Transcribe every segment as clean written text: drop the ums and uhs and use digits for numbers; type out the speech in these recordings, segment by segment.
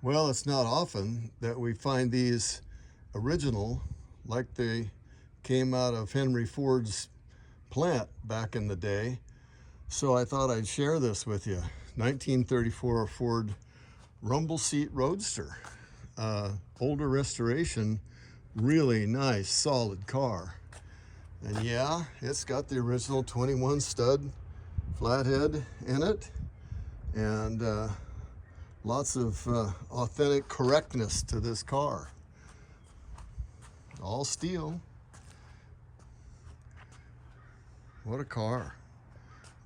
Well, it's not often that we find these original, like they came out of Henry Ford's plant back in the day. So I thought I'd share this with you. 1934 Ford rumble seat roadster. Older restoration, really nice, solid car. And yeah, it's got the original 21 stud flathead in it, and lots of authentic correctness to this car. All steel. What a car.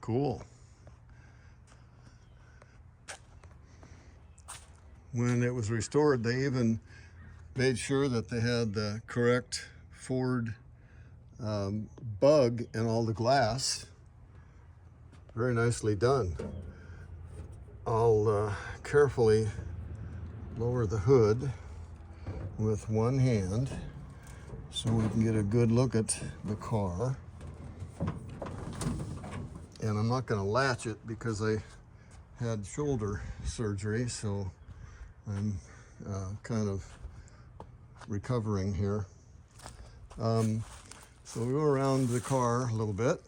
Cool. When it was restored, they even made sure that they had the correct Ford bug in all the glass. Very nicely done. I'll carefully lower the hood with one hand so we can get a good look at the car. And I'm not going to latch it because I had shoulder surgery, so I'm kind of recovering here. So we go around the car a little bit.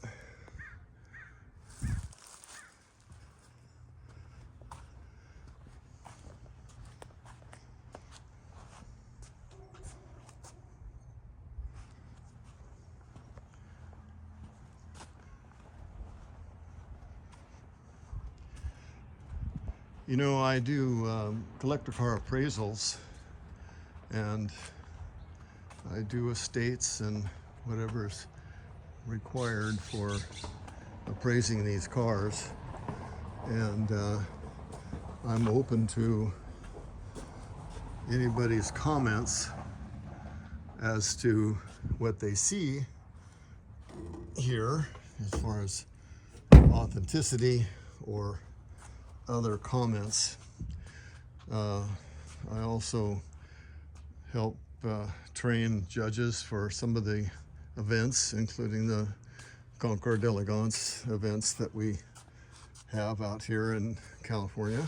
You know, I do collector car appraisals, and I do estates and whatever's required for appraising these cars. And I'm open to anybody's comments as to what they see here as far as authenticity or other comments. I also help train judges for some of the events, including the Concours d'Elegance events that we have out here in California.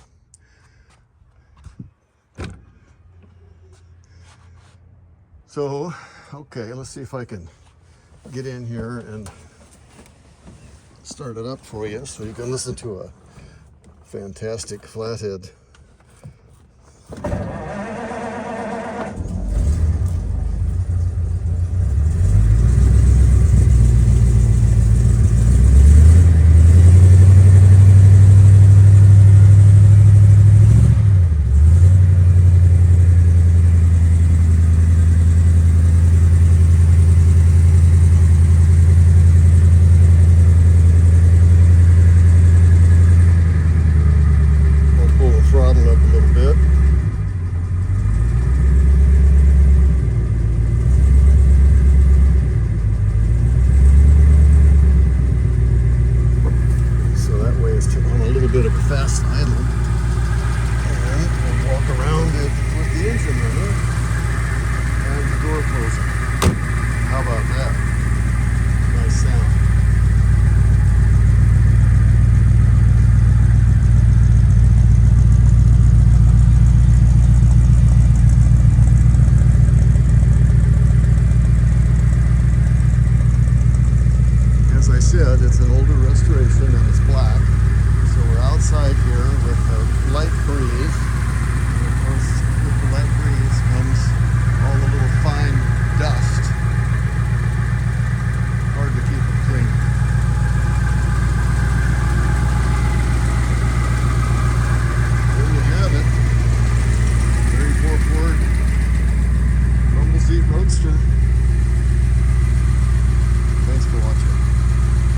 So, okay, let's see if I can get in here and start it up for you so you can listen to a fantastic flathead.